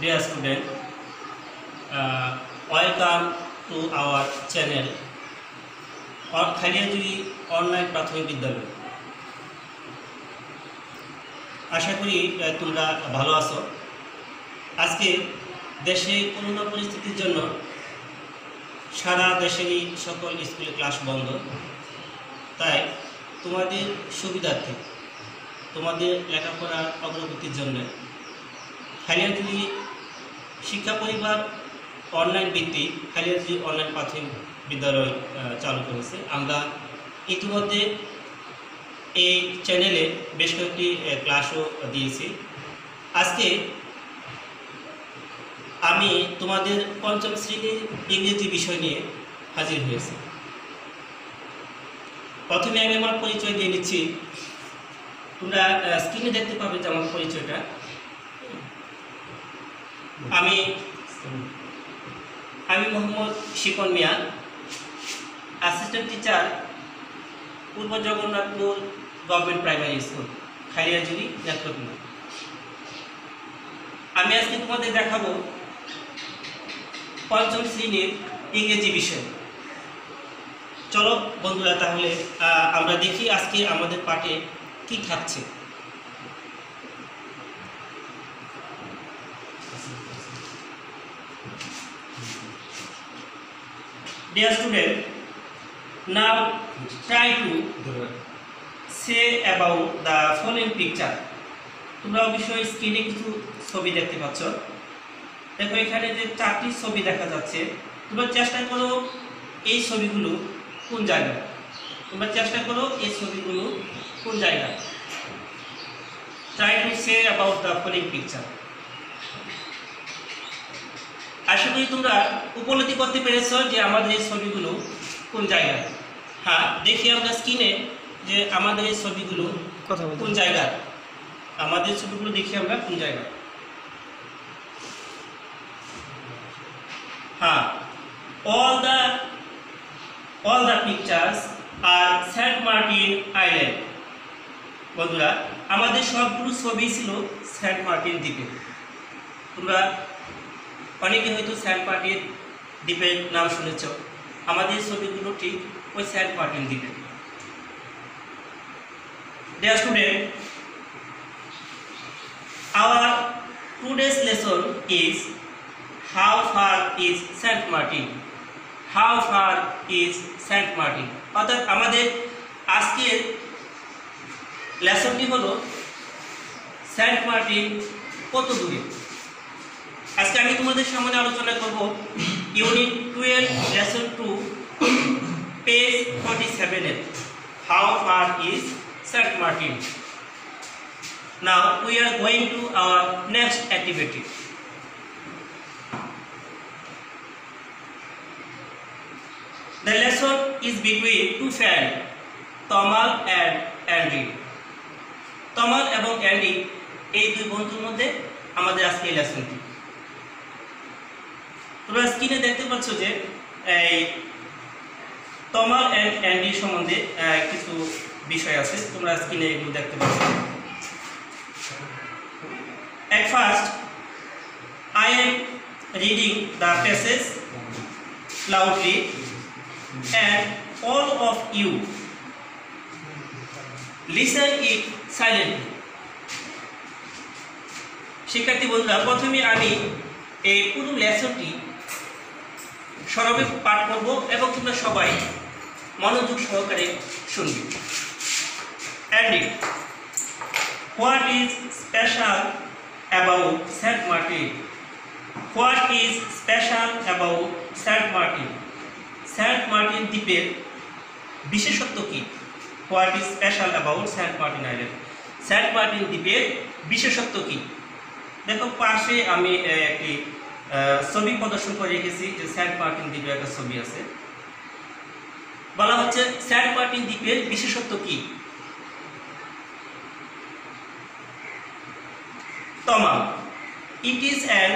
Dear student, welcome to our channel Khaliajuri online প্রাথমিক বিদ্যালয়। আশা করি তোমরা ভালো আছো। আজকে দেশে করোনা পরিস্থিতির জন্য সারা দেশেরই সকল স্কুলে ক্লাস বন্ধ। তাই তোমাদের সুবিধার্থে, তোমাদের লেখাপড়ার অগ্রগতির জন্য খালিয়াজুড়ি শিক্ষা পরিবার অনলাইন ভিত্তিক খালিয়াজুড়ি অনলাইন প্রাথমিক বিদ্যালয় চালু করেছে। আমরা ইতিমধ্যে এই চ্যানেলে বেশ কয়েকটি ক্লাসও দিয়েছি। আজকে আমি তোমাদের পঞ্চম শ্রেণীর ইংরেজি বিষয় নিয়ে হাজির হয়েছি। প্রথমে আমি আমার পরিচয় দিয়ে নিচ্ছি। তোমরা স্ক্রিনে দেখতে পাবে যে আমার পরিচয়টা। আমি মোহাম্মদ শিপন মিয়া, অ্যাসিস্ট্যান্ট টিচার, পূর্ব Jagannathpur government primary school, Khaliajuri, Netrokona. আমি আজকে তোমাদের দেখাবো পঞ্চম শ্রেণীর ইংরেজি বিষয়। চলো বন্ধুরা, তাহলে আমরা দেখি আজকে আমাদের পাঠে কি থাকছে। Dear student, now try to say about the following picture. তোমরা অবশ্যই স্ক্রিনে কিছু ছবি দেখতে পাচ্ছ। দেখো এখানে যে চারটি ছবি দেখা যাচ্ছে। তোমরা চেষ্টা করো এই ছবিগুলো কোন জায়গায়। Try to say about the following picture. আশা করি তোমরা উপলব্ধি করতে পেরেছো যে আমাদের এই ছবিগুলো কোন জায়গায়। হ্যাঁ, দেখি আমরা স্ক্রিনে যে আমাদের এই ছবিগুলো কোন জায়গায়। হ্যাঁ, all the pictures are Saint Martin Island. বন্ধুরা, আমাদের সবগুলো ছবি ছিল সেন্ট মার্টিন দ্বীপে। তোমরা অনেকে হয়তো সেন্ট মার্টিন দ্বীপের নাম শুনেছ। আমাদের ছবিগুলো ঠিক ওই সেন্ট মার্টিন দ্বীপে। Dear student, our today's lesson is how far is Saint Martin? How far is Saint Martin? অর্থাৎ আমাদের আজকের লেসনটি হলো সেন্ট মার্টিন কত দূরে। আজকে আমি তোমাদের সামনে আলোচনা করব ইউনিট 12 লেসন 2 পেজ 47 এর how far is Saint Martin. Now we are going to our next activity. The lesson is between two friends, Tamal and Andy. Tamal এবং অ্যান্ডি এই দুই বন্ধুর মধ্যে আমাদের আজকে এই লেসনটি। তোমরা স্ক্রিনে দেখতে পাচ্ছ যে এই তমাল এন্ড অ্যান্ডি সম্বন্ধে কিছু বিষয় আছে। তোমরা স্ক্রিনে এগুলো দেখতে পাচ্ছ। At first, I am reading the passage loudly and all of you listen it silently. শিক্ষার্থী বন্ধুরা, প্রথমে আমি এই পুরো লেসনটি সরবে পাঠ করব এবং তোমরা সবাই মনোযোগ সহকারে শুনবে। Andy, what is special about Saint Martin? What is special about Saint Martin? Saint Martin দ্বীপের বিশেষত্ব কি? What is special about Saint Martin Island? Saint Martin দ্বীপের বিশেষত্ব কি? দেখো পাশে আমি একটি ছবি প্রদর্শন করে রেখেছি যে সেন্ট মার্টিন দ্বীপের একটা ছবি আছে। বলা হচ্ছে সেন্ট মার্টিন দ্বীপের বিশেষত্ব কি? Tamal, it is an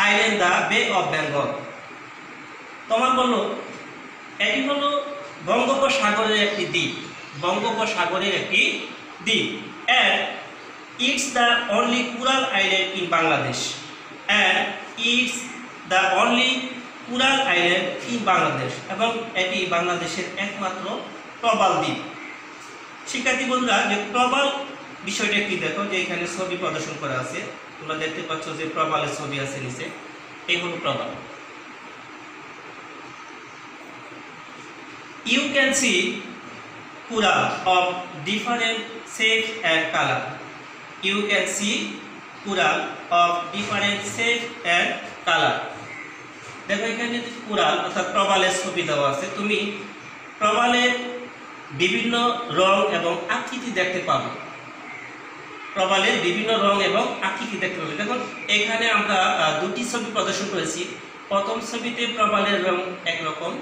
island the Bay of Bengal. Tamal বলল এটি হলো বঙ্গোপসাগরের একটি দ্বীপ। And it's the only coral island in Bangladesh. and it's the only coral island in Bangladesh এবং এটি বাংলাদেশের একমাত্র প্রবাল দ্বীপ। শিক্ষার্থী বন্ধুরা, যে প্রবাল বিষয়টা কি দেখো, যে এখানে ছবি প্রদর্শন করা আছে, তোমরা দেখতে পাচ্ছ যে প্রবালের ছবি আছে নিচে, এই হলো প্রবাল। You can see coral of different shapes and color. You can see coral of different shapes and color. দেখো এখানে কোরাল অর্থাৎ প্রবালের ছবি দেওয়া আছে, তুমি প্রবালের বিভিন্ন রং এবং আকৃতি দেখতে পাবে। প্রবালের বিভিন্ন রং এবং আকৃতি দেখতে পাবে। দেখুন এখানে আমরা দুটি ছবি প্রদর্শন করেছি। প্রথম ছবিতে প্রবালের রং একরকম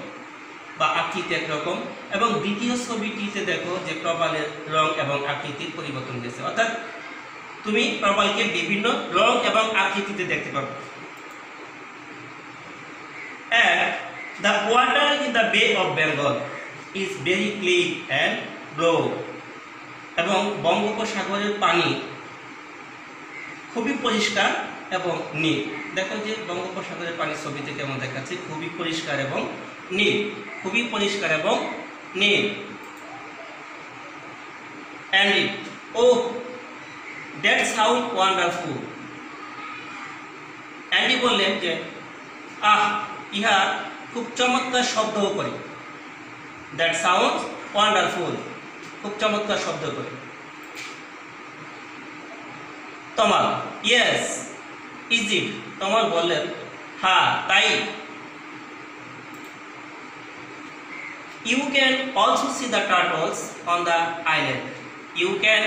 বা আকৃতি একরকম, এবং দ্বিতীয় ছবিটিতে দেখো যে প্রবালের রং এবং আকৃতির পরিবর্তন হয়েছে, অর্থাৎ তুমি প্রবালকে বিভিন্ন রং এবং আকৃতিতে দেখতে পাবে। And the water in the Bay of Bengal is very clean and blue. এবং বঙ্গোপসাগরের পানি খুবই পরিষ্কার এবং নীল। দেখো যে বঙ্গোপসাগরের পানি ছবিতে কেমন দেখাচ্ছে, খুবই পরিষ্কার এবং নীল, খুবই পরিষ্কার এবং নীল। And oh, that sound wonderful. Andy বললেন যে ইহা খুব চমৎকার শব্দ করে। দ্যাট সাউন্ড ওয়ান্ডারফুল, খুব চমৎকার শব্দ করে। তমাল, ইয়েস, ইজ ইট? তমাল বললেন হ্যাঁ তাই। You can also see the turtles on the island. You can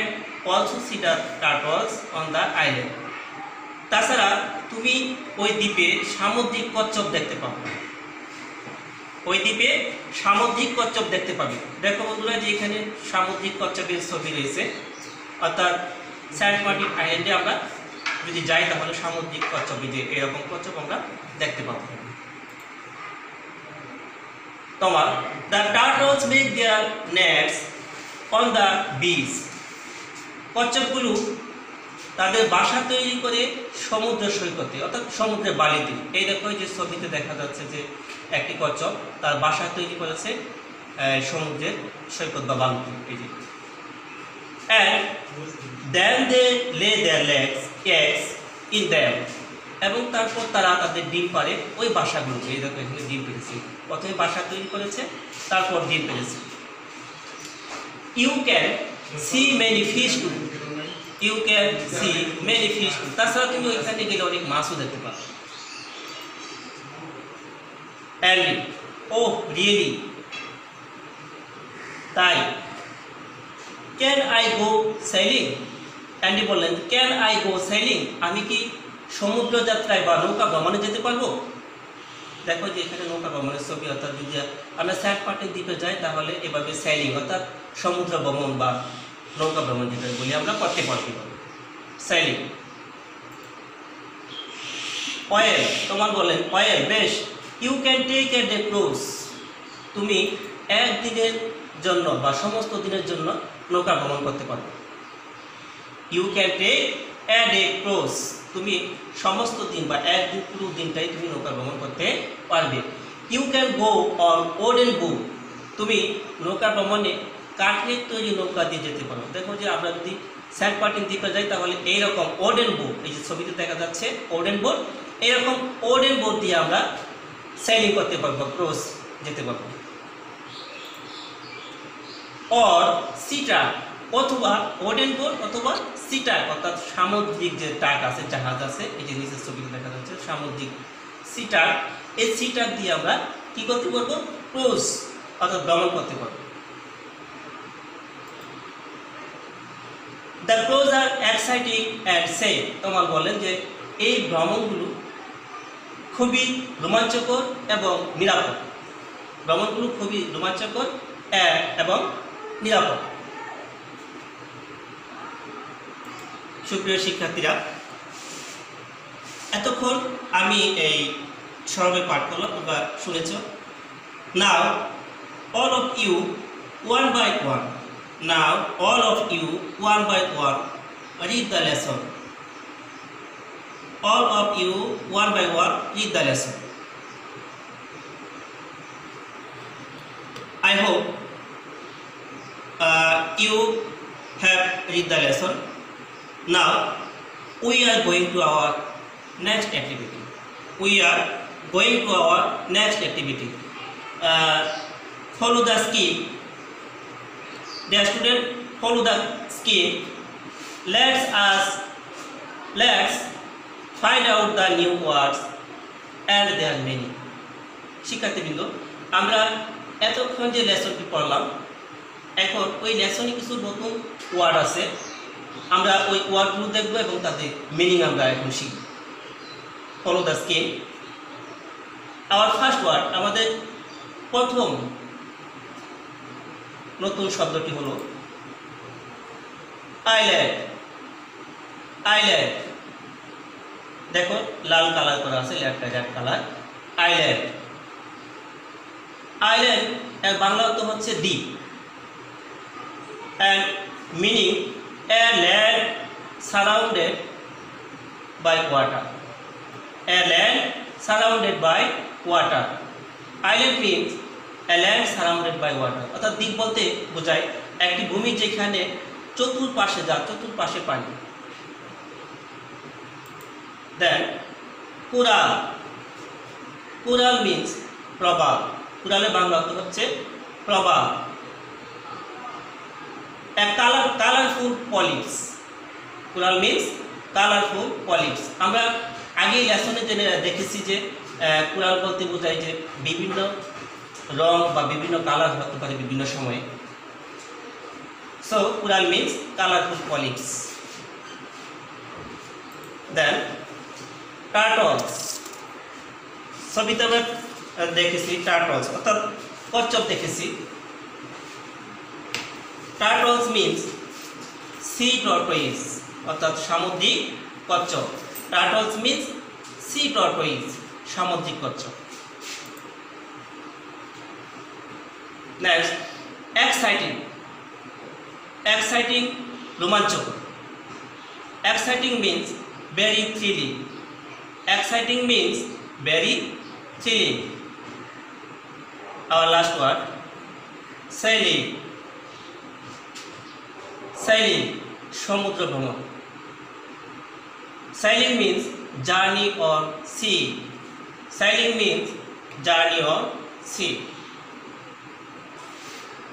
also see the turtles on the island. তাছাড়া তুমি ওই দ্বীপে সামুদ্রিক কচ্ছপ দেখতে পাবে। ওই দ্বীপে সামুদ্রিক কচ্ছপ দেখতে পাবে। দেখো বন্ধুরা যে এখানে সামুদ্রিক কচ্ছপের ছবি রয়েছে, অর্থাৎ সেন্ট মার্টিন আইল্যান্ডে আমরা যদি যাই তাহলে সামুদ্রিক কচ্ছপ, যে এরকম কচ্ছপ আমরা দেখতে পাবো। তোমার the turtles make their nets on the beach. কচ্ছপগুলো তাদের বাসা তৈরি করে সমুদ্র সৈকতে, অর্থাৎ সমুদ্রের বালিতে। এই দেখো যে ছবিতে দেখা যাচ্ছে যে একটি কচ্ছপ তার বাসা তৈরি করেছে সমুদ্রের সৈকত বা বালুতে। এই যে and then they lay their eggs in them. এবং তারপর তারা তাদের ডিম পারে ওই বাসাগুলোতে। এই দেখো এখানে ডিম পেরেছে, প্রথমে বাসা তৈরি করেছে, তারপর ডিম পেরেছে। You can see many fish too. You can see many fish too. তাছাড়া তুমি ওইখানে গেলে অনেক মাছও দেখতে পাবে। And oh really, তাই? Can I go sailing? Andy বললেন ক্যান আই গো সেলিং, আমি কি সমুদ্র যাত্রায় বা নৌকা ভ্রমণে যেতে পারবো? দেখো যে এখানে নৌকা ভ্রমণের ছবি, অর্থাৎ যদি আমরা সেন্ট মার্টিন দ্বীপে যাই তাহলে এভাবে সেলিং অর্থাৎ সমুদ্র ভ্রমণ বা নৌকা ভ্রমণ যেটা বলি আমরা করতে পারবো, সেলিং। অয়েল, তোমার বলেন অয়েল, বেশ। You can take a day cruise, তুমি একদিনের জন্য বা সমস্ত দিনের জন্য নৌকা ভ্রমণ করতে পারবে। You can take a day cruise, তুমি সমস্ত দিন বা একদিন পুরো দিনটাই তুমি নৌকা ভ্রমণ করতে পারবে। You can go on wooden book, তুমি নৌকা ভ্রমণে কাঠের তৈরি নৌকা দিয়ে যেতে পারো। দেখো যে আমরা যদি সেন্ট মার্টিন দ্বীপে যাই তাহলে এইরকম ওডেন বোট, এই যে ছবিতে দেখা যাচ্ছে ওডেন বোট, এইরকম ওডেন বোট দিয়ে আমরা সেলিং করতে পারবো, ক্রুজ যেতে পারবো। অর সিটা, অথবা ওডেন বোট অথবা সিটার, অর্থাৎ সামুদ্রিক যে টাক আছে, জাহাজ আছে, এই যে নিচের ছবিতে দেখা যাচ্ছে সামুদ্রিক সিটার, এই সিটার দিয়ে আমরা কি করতে পারবো? ক্রুজ অর্থাৎ ভ্রমণ করতে পারবো। The cruise are exciting and safe, তোমার বলেন যে এই ভ্রমণগুলো খুবই রোমাঞ্চকর এবং নিরাপদ। ভ্রমণগুলো খুবই রোমাঞ্চকর এবং নিরাপদ। সুপ্রিয় শিক্ষার্থীরা, এতক্ষণ আমি এই সরবে পাঠ করলাম, তোমরা শুনেছ। Now all of you one by one, now all of you one by one read the lesson. all of you one by one read the lesson. I hope you have read the lesson. Now we are going to our next activity. Follow the scheme. Dear student, follow the scheme. Let's find out the new words and their meaning. শিক্ষার্থীবৃন্দ, আমরা এতক্ষণ যে লেসনটি পড়লাম, এখন ওই লেসনে কিছু নতুন word আছে, আমরা ওই ওয়ার্ডগুলো দেখব এবং তাদের মিনিং আমরা এখন শিখব। Follow the scheme. Our first word, আমাদের প্রথম নতুন শব্দটি হলো আইল্যান্ড। আইল্যান্ড, দেখো লাল কালার করা আছে, রেড কালার। আইল্যান্ড, আইল্যান্ড এর বাংলা অর্থ হচ্ছে দ্বীপ। and meaning a land surrounded by water. A land surrounded by water. Island means a land surrounded by water. অর্থাৎ দ্বীপ বলতে বোঝায় একটি ভূমি যেখানে চতুর্পাশে পানি। Then coral. কুরাল means প্রবাল। কুরালের বাংলা অর্থ হচ্ছে প্রবাল। Colourful polyps. Coral means colourful polyps. আমরা আগেই লেসনে জেনে দেখেছি যে কুরাল বলতে বোঝায় যে বিভিন্ন রং বা বিভিন্ন কালার হতে পারে বিভিন্ন সময়ে। So coral means colourful polyps. Then turtles. ছবিতে আমরা দেখেছি টার্টলস অর্থাৎ কচ্ছপ দেখেছি। টার্টলস মিন্স সি টর্টয়েজ অর্থাৎ সামুদ্রিক কচ্ছপ। টার্টলস মিন্স সি টর্টয়েজ সামুদ্রিক কচ্ছপ। Next exciting. এক্সাইটিং রোমাঞ্চকর। Exciting means very thrilling. Exciting means very thrilling. Our last word sailing. Sailing, সমুদ্র ভ্রমণ। Sailing means journey on sea. Sailing means journey on sea.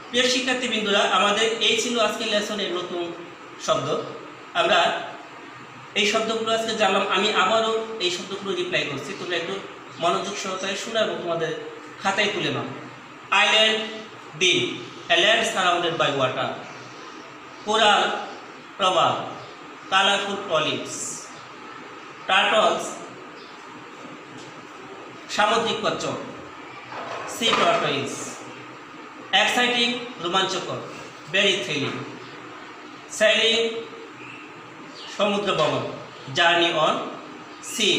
প্রিয় শিক্ষার্থীবৃন্দরা, আমাদের এই ছিল আজকের লেসনের নতুন শব্দ। আমরা এই শব্দগুলো আজকে জানলাম। আমি আবারও এই শব্দগুলো রিপ্লাই করছি, তোমরা একটু মনোযোগ সহকারে শোনা এবং তোমাদের খাতায় তুলে নাও। আইল্যান্ড, দ্বীপ, a land surrounded by water. Coral, প্রবাল, কালারফুল পলিপস। টার্টলস, সামুদ্রিক কচ্ছপ, সি টর্টয়েজ। এক্সাইটিং, রোমাঞ্চকর, ভেরি থ্রিলিং। সেইলিং, সমুদ্র ভ্রমণ, জার্নি অন সি।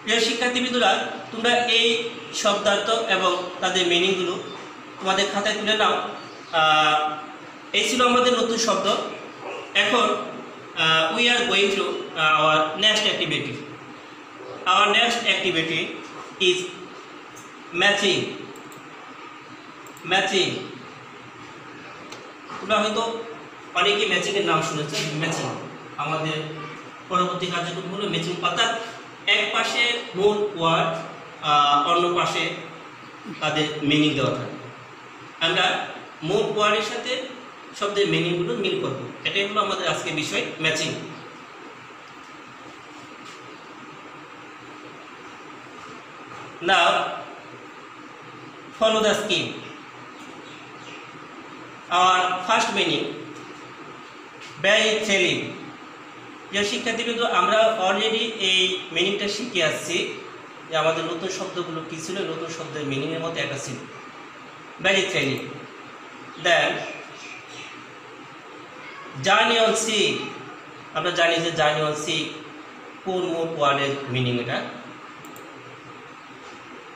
প্রিয় শিক্ষার্থীবৃন্দরা, তোমরা এই শব্দার্থ এবং তাদের মিনিংগুলো তোমাদের খাতায় তুলে নাও। এই ছিল আমাদের নতুন শব্দ। এখন we are going to our next activity. Our next activity is matching. Matching, তোমরা হয়তো অনেকে ম্যাচিংয়ের নাম শুনেছো। ম্যাচিং আমাদের পরবর্তী কার্যক্রম হলো ম্যাচিং, অর্থাৎ এক পাশে মূল ওয়ার্ড অন্য পাশে তাদের মিনিং দেওয়া থাকে। আমরা মূল ওয়ার্ডের সাথে শব্দের মিনিংগুলো মিল করব। এটাই হলো আমাদের আজকের বিষয়, matching. Now follow the scheme. Our first meaning, very thrilling. প্রিয় শিক্ষার্থীবৃন্দ, আমরা অলরেডি এই মিনিংটা শিখে আসছি যে আমাদের নতুন শব্দগুলো কী ছিল। নতুন শব্দের মিনিংয়ের মধ্যে একটা ছিল very thrilling. Then journey on sea. আমরা জানি যে জার্নি অন সি কোন মোট ওয়ার্ডের মিনিং এটা।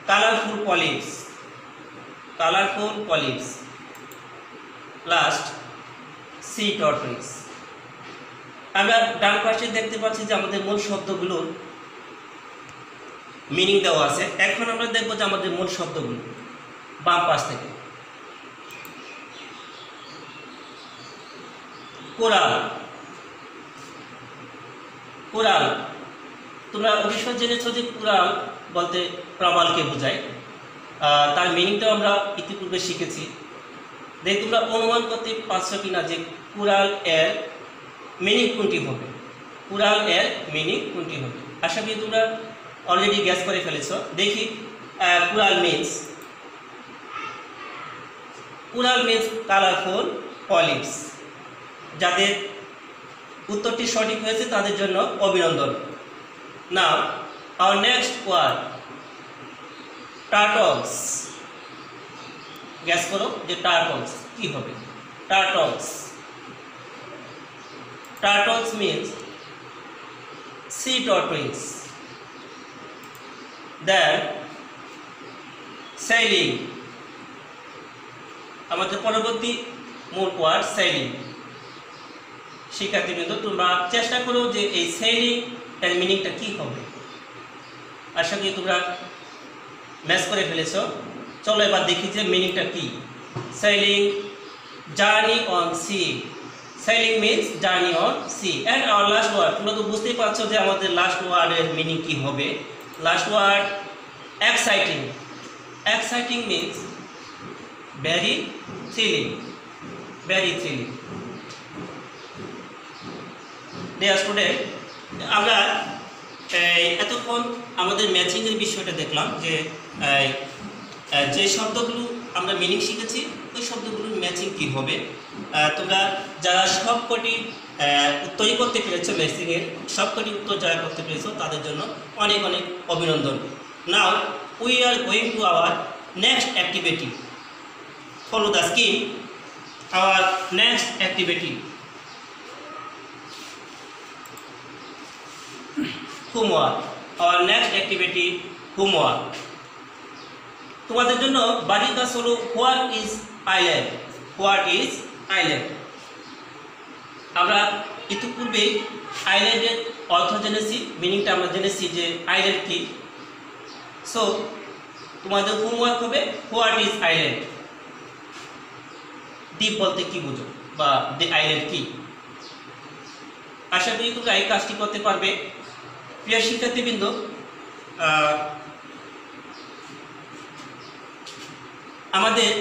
Colourful polyps, colourful polyps. Last sea tortoise. আমরা ডান পাশে দেখতে পাচ্ছি যে আমাদের মূল শব্দগুলোর মিনিং দেওয়া আছে। এখন আমরা দেখব যে আমাদের মূল শব্দগুলো বাম পাশ থেকে। কোরাল, কোরাল তোমরা অবশ্যই জেনেছো যে কোরাল বলতে প্রবালকে বোঝায়। তার মিনিংটাও আমরা ইতিপূর্বে শিখেছি। দেখি তোমরা অনুমান করতে পারছো কিনা যে কোরাল এর মিনিং কোনটি হবে, কোরাল এর মিনিং কোনটি হবে। আশা করি তোমরা অলরেডি গ্যাস করে ফেলেছ। দেখি কোরাল মিন্স কালারফুল অলিভস। যাদের উত্তরটি সঠিক হয়েছে তাদের জন্য অভিনন্দন। Now our next word turtles. Guess করো যে টার্টলস কি হবে। Turtles means sea tortoise. Then sailing, আমাদের পরবর্তী মূল ওয়ার্ড sailing। শিক্ষার্থীবৃন্দ তোমরা চেষ্টা করো যে এই sailing এর মিনিংটা কি হবে। আশা করি তোমরা ম্যাচ করে ফেলেছো। চলো এবার দেখি যে মিনিংটা কি। sailing, journey on sea. Sailing means journey on sea. And our last word, তোমরা তো বুঝতেই পারছো যে আমাদের লাস্ট ওয়ার্ডের মিনিং কি হবে। Last word exciting. Exciting means very thrilling. Dear student, আমরা এতক্ষণ আমাদের ম্যাচিংয়ের বিষয়টা দেখলাম যে শব্দগুলো আমরা মিনিং শিখেছি ওই শব্দগুলোর ম্যাচিং কী হবে। তোমরা যারা সবকটি উত্তরই করতে পেরেছো, ম্যাচিংয়ের সবকটি উত্তর যারা করতে পেরেছো তাদের জন্য অনেক অনেক অভিনন্দন। নাও we are going to our next activity. Follow the scheme. Hour next activity homework. Hour next activity homework. তোমাদের জন্য বাড়ির কাজ হলো হোয়াট ইজ আইল্যান্ড। আমরা ইতিপূর্বে আইল্যান্ডের অর্থ জেনেছি, মিনিংটা আমরা জেনেছি যে আইল্যান্ড কি। সো তোমাদের হোমওয়ার্ক হবে হোয়াট ইজ আইল্যান্ড। দ্বীপ বলতে কি বুঝো বা দ্য আইল্যান্ড কি। আশা করি তোমরা এই কাজটি করতে পারবে। প্রিয় শিক্ষার্থীবৃন্দ, আমাদের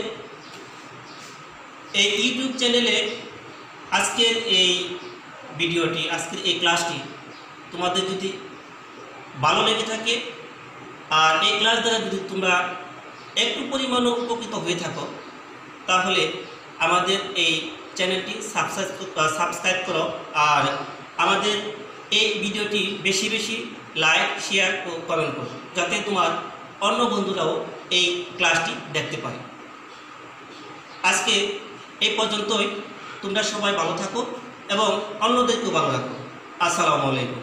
এই ইউটিউব চ্যানেলে আজকের এই ভিডিওটি, আজকের এই ক্লাসটি তোমাদের যদি ভালো লেগে থাকে আর এই ক্লাস দ্বারা যদি তোমরা একটু পরিমাণও উপকৃত হয়ে থাকো তাহলে আমাদের এই চ্যানেলটি সাবস্ক্রাইব করো আর আমাদের এই ভিডিওটি বেশি বেশি লাইক, শেয়ার ও কমেন্ট করো যাতে তোমার অন্য বন্ধুরাও এই ক্লাসটি দেখতে পারে। আজকে এই পর্যন্তই। তোমরা সবাই ভালো থাকো এবং অন্যদেরকেও ভালো রাখো। আসসালামু আলাইকুম।